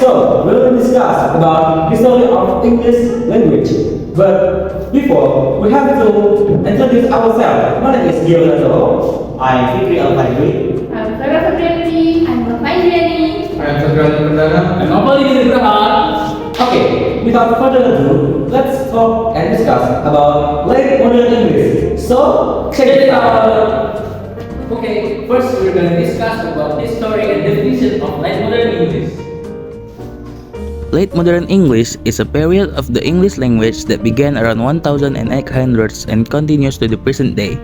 So, we'll discuss about history of English language. But before, we have to introduce ourselves. My name is Giovanni. I'm Fikri Al-Fajri. I'm Farah Fabrenti. I'm Nurfaizriani. I'm Sadrani Perdana. I'm Nopal Ibrahim. Okay, without further ado, let's talk and discuss about late modern English. So, check it out. Okay, first we're gonna discuss about history and definition of late modern English. Late modern English is a period of the English language that began around 1800s and continues to the present day.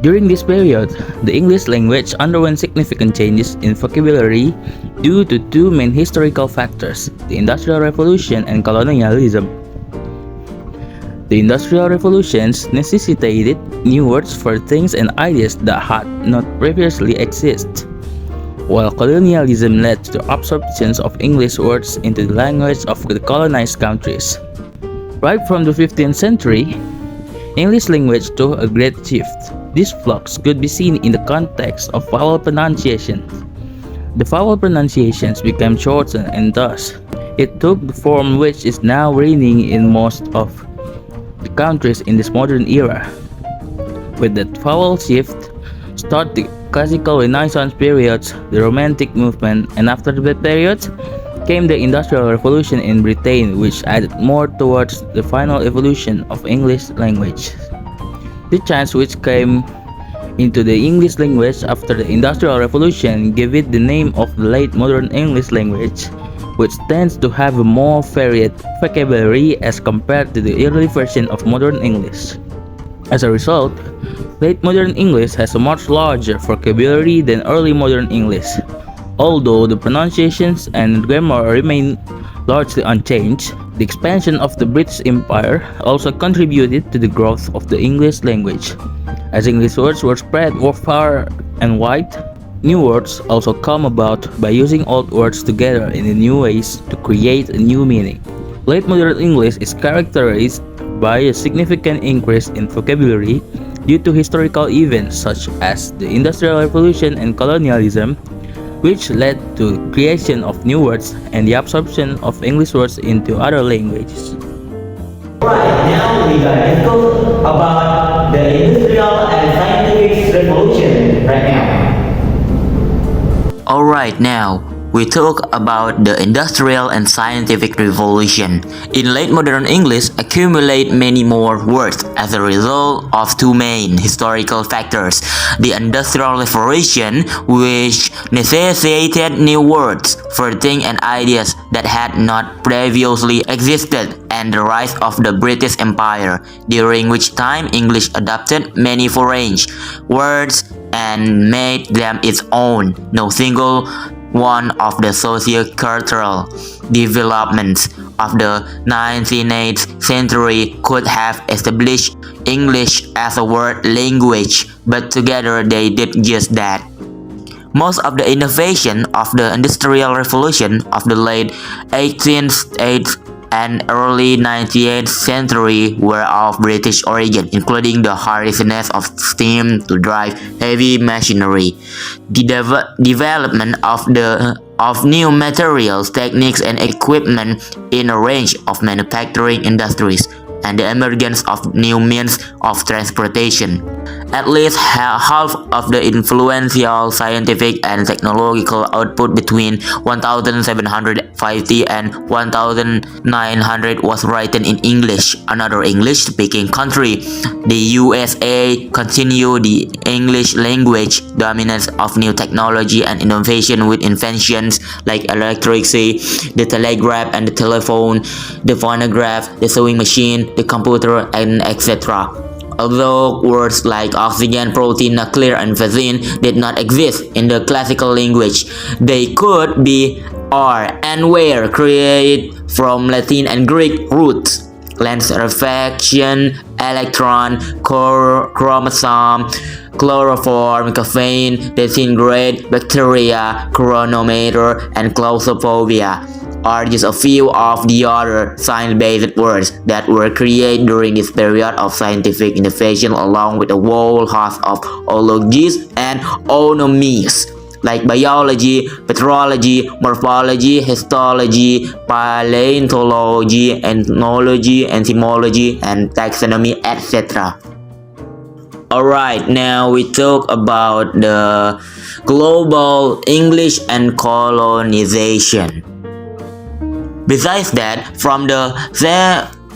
During this period, the English language underwent significant changes in vocabulary due to two main historical factors, the Industrial Revolution and colonialism. The Industrial Revolutions necessitated new words for things and ideas that had not previously existed, while colonialism led to the absorption of English words into the language of the colonized countries. Right from the 15th century, English language took a great shift. This flux could be seen in the context of vowel pronunciation. The vowel pronunciations became shortened and thus, it took the form which is now reigning in most of the countries in this modern era. With that vowel shift, start the classical Renaissance periods, the Romantic movement, and after that period came the Industrial Revolution in Britain, which added more towards the final evolution of English language. The change which came into the English language after the Industrial Revolution gave it the name of the late modern English language, which tends to have a more varied vocabulary as compared to the early version of modern English. As a result, late modern English has a much larger vocabulary than early modern English. Although the pronunciations and grammar remain largely unchanged, the expansion of the British Empire also contributed to the growth of the English language. As English words were spread far and wide, new words also come about by using old words together in new ways to create a new meaning. Late modern English is characterized by a significant increase in vocabulary due to historical events such as the Industrial Revolution and colonialism, which led to creation of new words and the absorption of English words into other languages. Right, now we're gonna talk about the Industrial and Scientific Revolution right now. Alright, now we talk about the Industrial and Scientific Revolution. In late modern English, accumulate many more words as a result of two main historical factors: the Industrial Revolution, which necessitated new words for things and ideas that had not previously existed, and the rise of the British Empire, during which time English adopted many foreign words and made them its own. No single one of the socio-cultural developments of the 19th century could have established English as a world language, but together they did just that. Most of the innovation of the Industrial Revolution of the late 18th and early 19th century were of British origin, including the harnessing of steam to drive heavy machinery, the development of new materials, techniques, and equipment in a range of manufacturing industries, and the emergence of new means of transportation. At least half of the influential scientific and technological output between 1750 and 1900 was written in English. Another English-speaking country, the USA, continued the English language dominance of new technology and innovation with inventions like electricity, the telegraph and the telephone, the phonograph, the sewing machine, the computer, and etc. Although words like oxygen, protein, nuclear, and vaccine did not exist in the classical language, they could be, are, and were created from Latin and Greek roots: lens, refraction, electron, chromosome, chloroform, caffeine, disintegrate, bacteria, chronometer, and claustrophobia are just a few of the other science-based words that were created during this period of scientific innovation, along with a whole host of ologies and onomics. like biology, petrology, morphology, histology, paleontology, ethnology, entomology, and taxonomy, etc. Alright, now we talk about the global English and colonization. Besides that, from the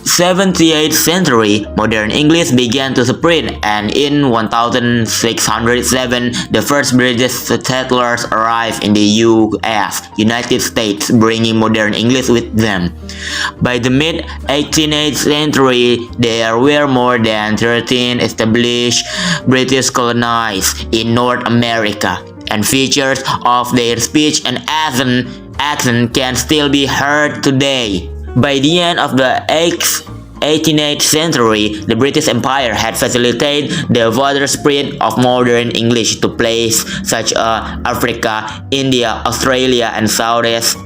17th century, modern English began to spread, and in 1607, the first British settlers arrived in the US, United States, bringing modern English with them. By the mid-18th century, there were more than 13 established British colonies in North America, and features of their speech and accent can still be heard today. By the end of the 18th century, the British Empire had facilitated the further spread of modern English to places such as Africa, India, Australia, and Southeast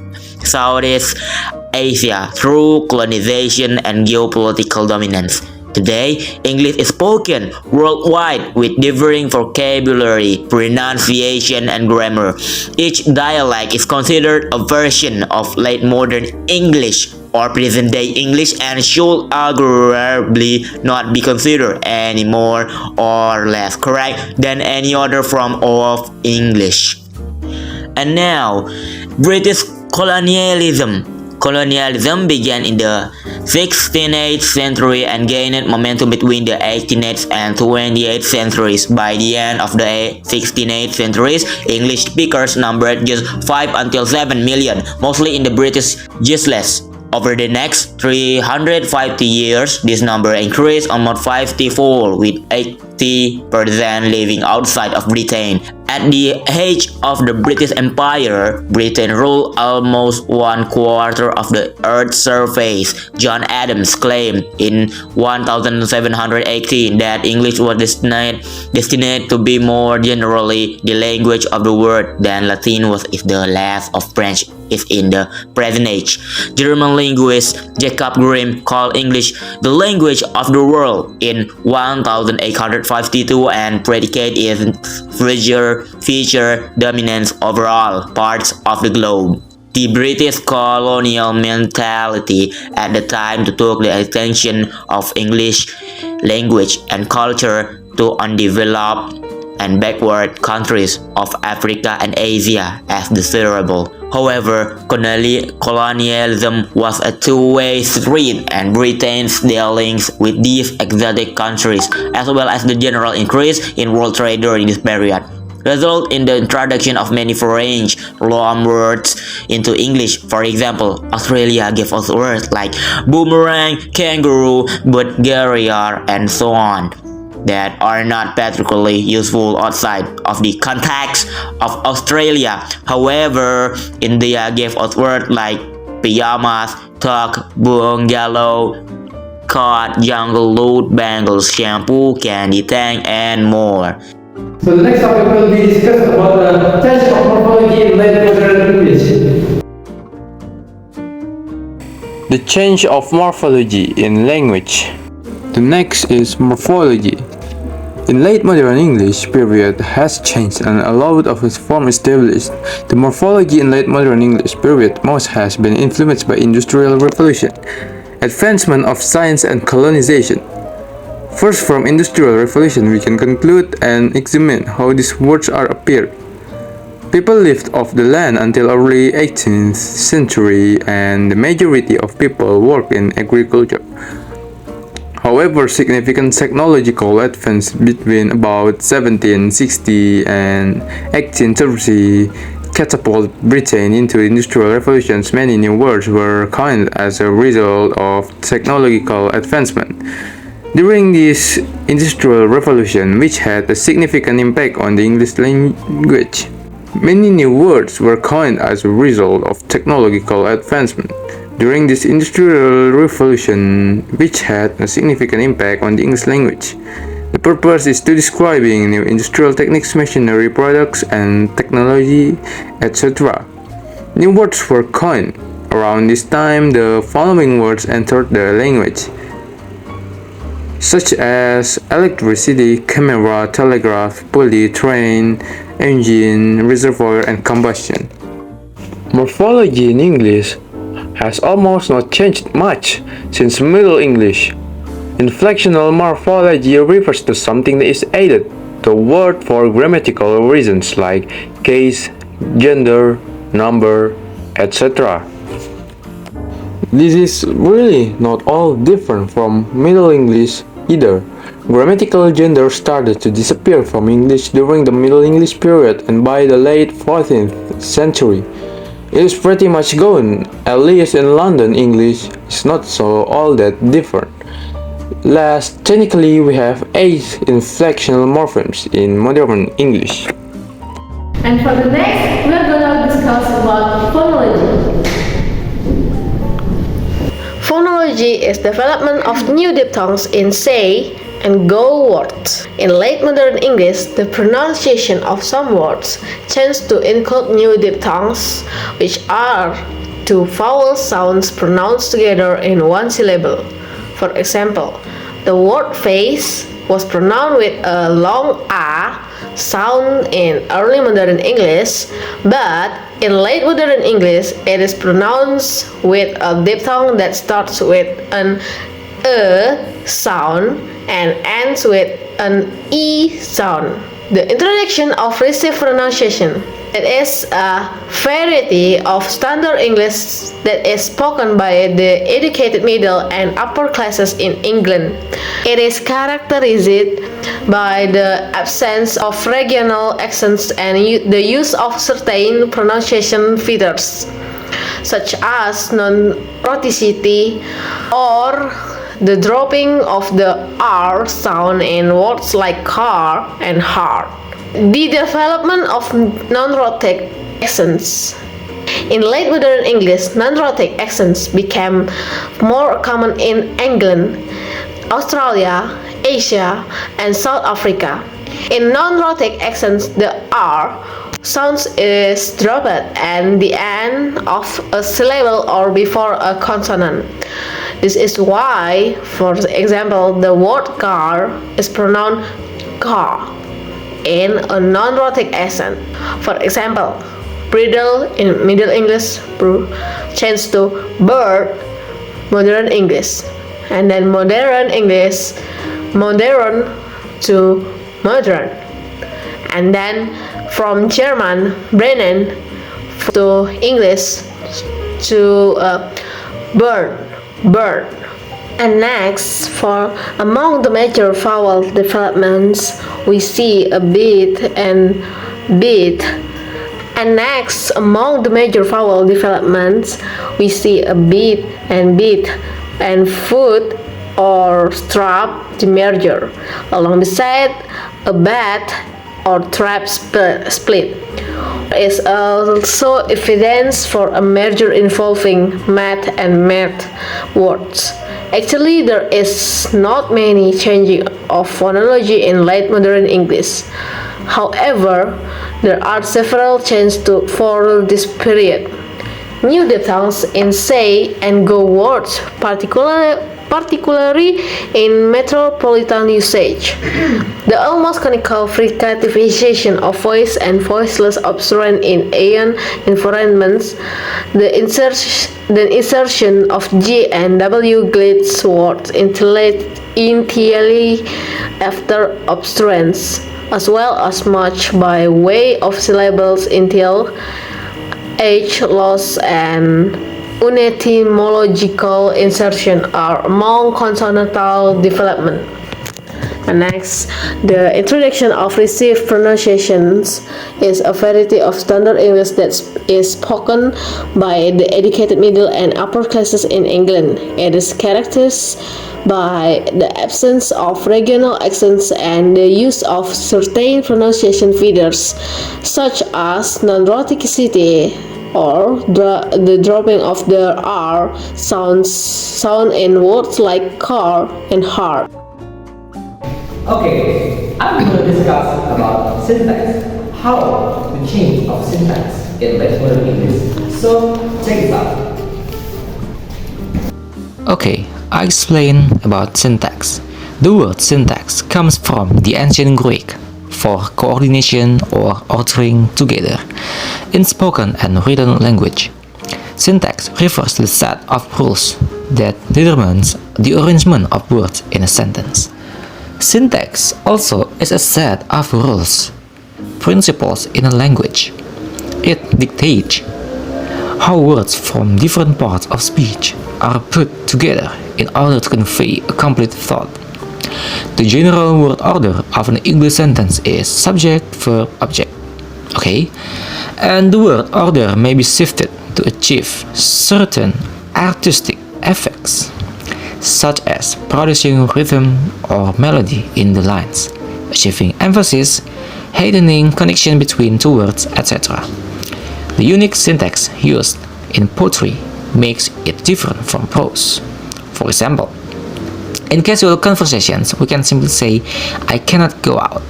Asia through colonization and geopolitical dominance. Today, English is spoken worldwide with differing vocabulary, pronunciation, and grammar. Each dialect is considered a version of late modern English or present-day English and should arguably not be considered any more or less correct than any other form of English. And now, British colonialism. Colonialism began in the 16th century and gained momentum between the 18th and 20th centuries. By the end of the 16th centuries, English speakers numbered just 5 until 7 million, mostly in the British Isles. Over the next 350 years, this number increased almost 54, with 80% living outside of Britain. At the age of the British Empire, Britain ruled almost 1/4 of the Earth's surface. John Adams claimed in 1718 that English was destined to be more generally the language of the world than Latin was if the last of French is in the present age. German linguist Jacob Grimm called English the language of the world in 1852 and predicated its feature dominance over all parts of the globe. The British colonial mentality at the time took the attention of English language and culture to undeveloped and backward countries of Africa and Asia as desirable. However, colonialism was a two-way street, and Britain's dealings with these exotic countries, as well as the general increase in world trade during this period, result in the introduction of many foreign loan words into English. For example, Australia gave us words like boomerang, kangaroo, Bulgaria, and so on, that are not particularly useful outside of the context of Australia. However, India gave us words like pajamas, talk, bungalow, cot, jungle, loot, bangles, shampoo, candy tank, and more. So the next topic will be discussed about the change of morphology in late modern English. The change of morphology in language. The next is morphology. In late modern English period has changed and a lot of its form established. The morphology in late modern English period most has been influenced by Industrial Revolution, advancement of science and colonization. First, from Industrial Revolution we can conclude and examine how these words are appeared. People lived off the land until early 18th century and the majority of people worked in agriculture. However, significant technological advance between about 1760 and 1830 catapulted Britain into industrial revolutions. Many new words were coined as a result of technological advancement. During this industrial revolution, which had a significant impact on the English language, many new words were coined as a result of technological advancement. During this industrial revolution, which had a significant impact on the English language, the purpose is to describing new industrial techniques, machinery, products, and technology, etc. New words were coined. Around this time, the following words entered the language: such as electricity, camera, telegraph, pulley, train, engine, reservoir, and combustion. Morphology in English has almost not changed much since Middle English. Inflectional morphology refers to something that is added to a word for grammatical reasons like case, gender, number, etc. This is really not all different from Middle English either. Grammatical gender started to disappear from English during the Middle English period and by the late 14th century. It is pretty much gone, at least in London English is not so all that different. Last, technically we have 8 inflectional morphemes in modern English. And for the next, we are gonna discuss about phonology. Phonology is development of new diphthongs in say and go words. In late modern English, the pronunciation of some words changed to include new diphthongs, which are two vowel sounds pronounced together in one syllable. For example, the word face was pronounced with a long A sound in early modern English, but in late modern English, it is pronounced with a diphthong that starts with an sound and ends with an E sound. The introduction of received pronunciation. It is a variety of standard English that is spoken by the educated middle and upper classes in England. It is characterized by the absence of regional accents and the use of certain pronunciation features, such as non-rhoticity or the dropping of the R sound in words like car and heart. The development of non-rhotic accents. In late modern English, non-rhotic accents became more common in England, Australia, Asia, and South Africa. In non-rhotic accents, the R sound is dropped at the end of a syllable or before a consonant. This is why, for example, the word car is pronounced car in a non-rhotic accent. For example, bridle in Middle English changed to bird, modern English, and then modern English, modern to modern, and then from German, Brennen to English to bird. And next, for among the major vowel developments, we see a beat and beat. And next, among the major vowel developments, we see a beat and foot or strap demerger. Along beside, a bat or trap split. There is also evidence for a merger involving mat and mat words. Actually, there is not many changing of phonology in late modern English. However, there are several changes for this period. New diphthongs in say and go words, particularly in metropolitan usage. The almost conical fricativization of voice and voiceless obstruent in ion environments, the insertion of G and W glitch words entirely after obstruents, as well as much by way of syllables until H loss and unetymological insertion are among consonantal development. And next, the introduction of received pronunciations is a variety of standard English that is spoken by the educated middle and upper classes in England. It is characterized by the absence of regional accents and the use of certain pronunciation features, such as non-rhoticity or the dropping of the R sound in words like car and heart. Okay, I'm going to discuss about syntax. How the change of syntax in late modern English. So check it out. Okay, I explain about syntax. The word syntax comes from the ancient Greek for coordination or ordering together in spoken and written language. Syntax refers to the set of rules that determines the arrangement of words in a sentence. Syntax also is a set of rules, principles in a language. It dictates how words from different parts of speech are put together in order to convey a complete thought. The general word order of an English sentence is subject, verb, object. Okay? And the word order may be shifted to achieve certain artistic effects, such as producing rhythm or melody in the lines, achieving emphasis, heightening connection between two words, etc. The unique syntax used in poetry makes it different from prose. For example, in casual conversations, we can simply say, "I cannot go out,"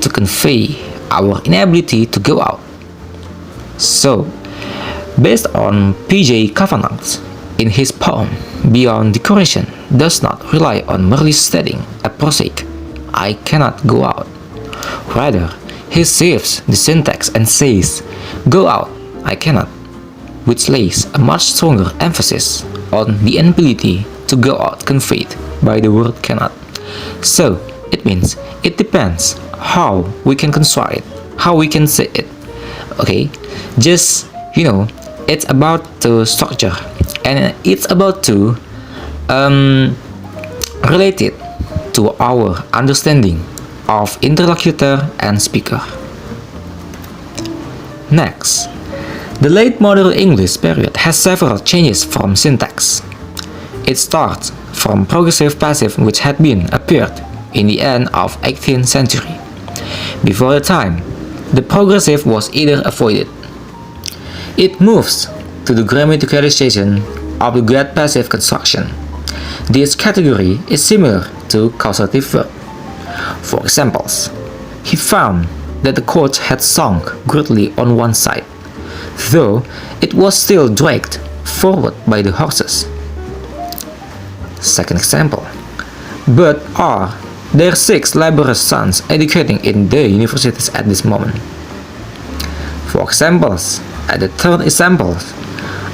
to convey our inability to go out. So, based on P.J. Kavanagh, in his poem, Beyond Decoration does not rely on merely stating a prosaic, "I cannot go out." Rather, he shifts the syntax and says, "Go out, I cannot," which lays a much stronger emphasis on the inability to go out conveyed by the word cannot. So, it means it depends how we can construct it, how we can say it. Okay, just, it's about the structure, and it's about to relate it to our understanding of interlocutor and speaker. Next, the late modern English period has several changes from syntax. It starts from progressive passive, which had been appeared in the end of 18th century. Before the time, the progressive was either avoided. It moves to the grammaticalization of the get passive construction. This category is similar to causative verb. For examples, he found that the coach had sunk greatly on one side, though it was still dragged forward by the horses. Second example, but are there 6 laborious sons educating in the universities at this moment? For examples, at the third example,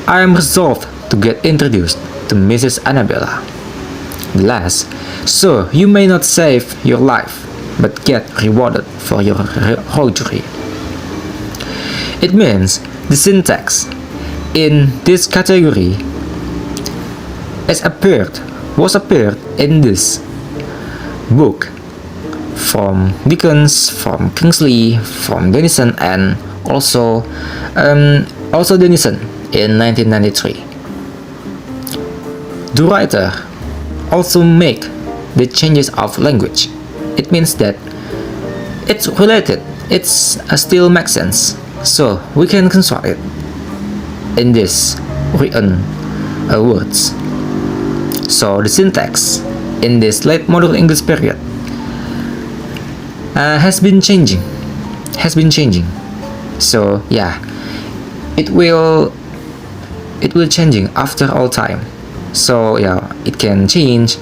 I am resolved to get introduced to Mrs. Annabella. The last, so you may not save your life, but get rewarded for your roguery. It means the syntax in this category was appeared in this book from Dickens, from Kingsley, from Denison, and also Denison in 1993. The writer also make the changes of language. It means that it's related, it's still makes sense, so we can construct it in this written words. So the syntax in this late modern English period has been changing. So yeah, it will changing after all time. So yeah, it can change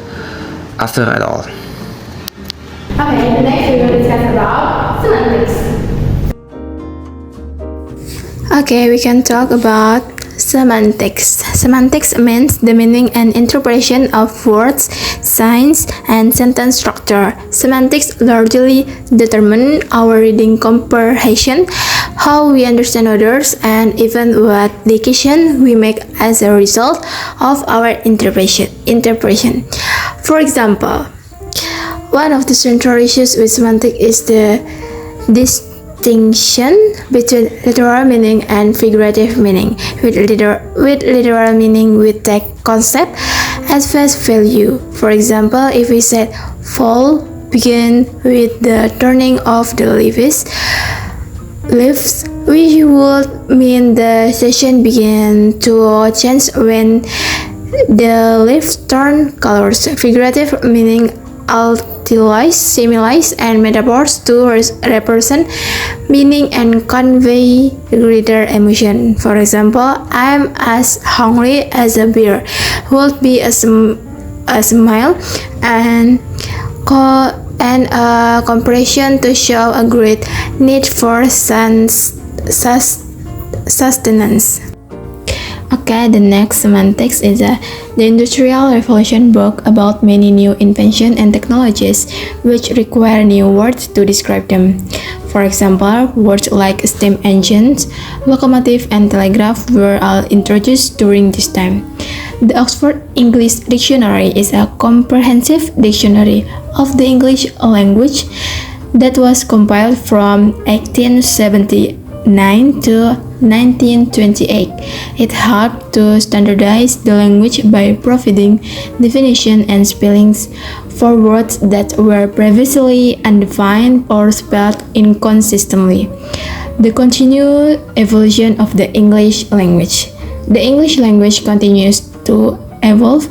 after at all. Okay, the next we will discuss about semantics. Okay, we can talk about semantics. Semantics means the meaning and interpretation of words, signs, and sentence structure. Semantics largely determine our reading comprehension, how we understand others, and even what decision we make as a result of our interpretation. For example, one of the central issues with semantics is the distinction between literal meaning and figurative meaning. With literal meaning, we take concept at face value. For example, if we said fall begin with the turning of the leaves, we would mean the season begin to change when the leaves turn colors. Figurative meaning utilize similes and metaphors to represent meaning and convey greater emotion. For example, I'm as hungry as a bear would be a a smile and a compression to show a great need for sustenance. Okay, the next semantics is the Industrial Revolution book about many new inventions and technologies which require new words to describe them. For example, words like steam engines, locomotive, and telegraph were all introduced during this time. The Oxford English Dictionary is a comprehensive dictionary of the English language that was compiled from 1879 to 1928. It helped to standardize the language by providing definition and spellings for words that were previously undefined or spelled inconsistently. The continued evolution of the English language. The English language continues to evolve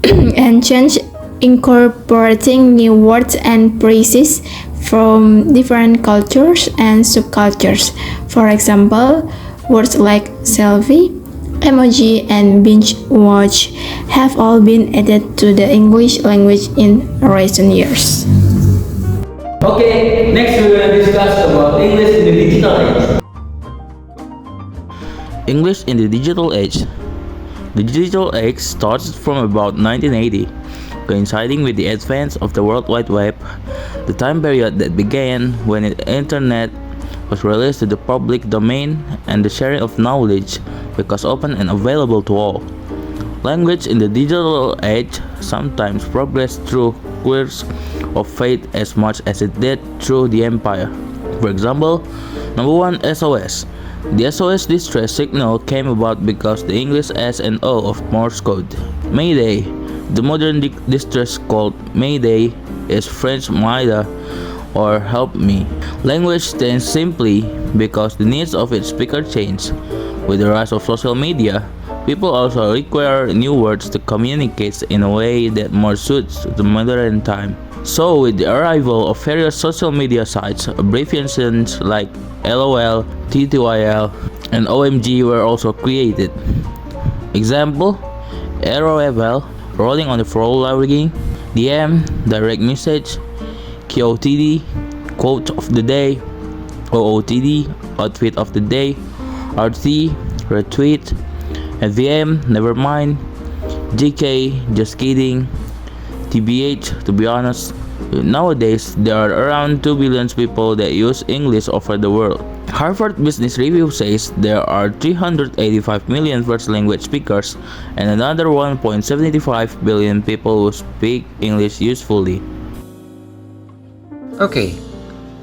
and change, incorporating new words and phrases from different cultures and subcultures. For example, words like selfie, emoji, and binge watch have all been added to the English language in recent years. Okay, next we're gonna discuss about English in the digital age. English in the digital age. The digital age starts from about 1980, coinciding with the advance of the World Wide Web, the time period that began when the internet was released to the public domain and the sharing of knowledge becomes open and available to all. Language in the digital age sometimes progressed through course of fate as much as it did through the empire. For example, number 1, SOS. The SOS distress signal came about because the English S and O of Morse code. Mayday. The modern distress called Mayday is French Maida or Help Me. Language changed simply because the needs of its speaker changed. With the rise of social media, people also require new words to communicate in a way that more suits the modern time. So with the arrival of various social media sites, abbreviations like LOL, TTYL, and OMG were also created. Example, ROFL, rolling on the floor logging, DM, direct message, QOTD, quote of the day, OOTD, outfit of the day, RT, retweet, FVM, never mind, GK, just kidding, TBH, to be honest. Nowadays, there are around 2 billion people that use English over the world. Harvard Business Review says there are 385 million first language speakers and another 1.75 billion people who speak English usefully. Okay,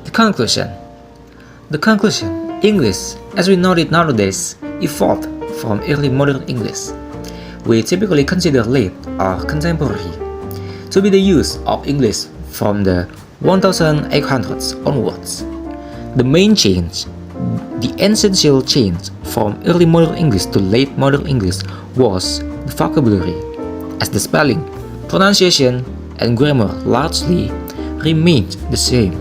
the conclusion. The conclusion, English, as we know it nowadays, evolved from early modern English. We typically consider late or contemporary to be the use of English from the 1800s onwards. The main change, the essential change from early modern English to late modern English was the vocabulary, as the spelling, pronunciation, and grammar largely remained the same.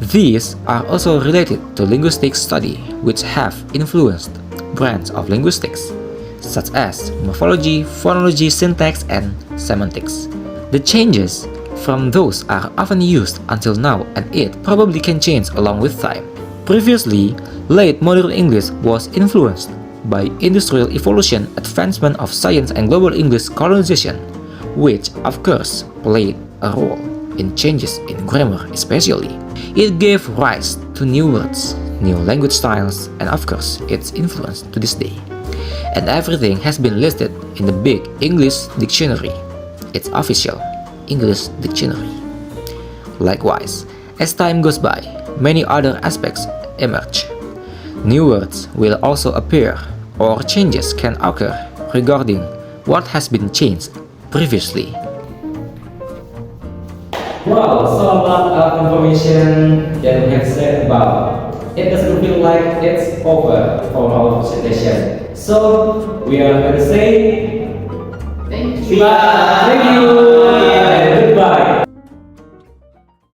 These are also related to linguistic study, which have influenced branches of linguistics, such as morphology, phonology, syntax, and semantics. The changes from those are often used until now, and it probably can change along with time. Previously, late modern English was influenced by industrial evolution, advancement of science, and global English colonization, which of course played a role in changes in grammar especially. It gave rise to new words, new language styles, and of course its influence to this day. And everything has been listed in the big English dictionary, its official English dictionary. Likewise, as time goes by, many other aspects emerge. New words will also appear, or changes can occur regarding what has been changed previously. Wow, so much of information that we have said about. It doesn't feel like it's over for our presentation. So we are going to say Thank you. thank you and goodbye.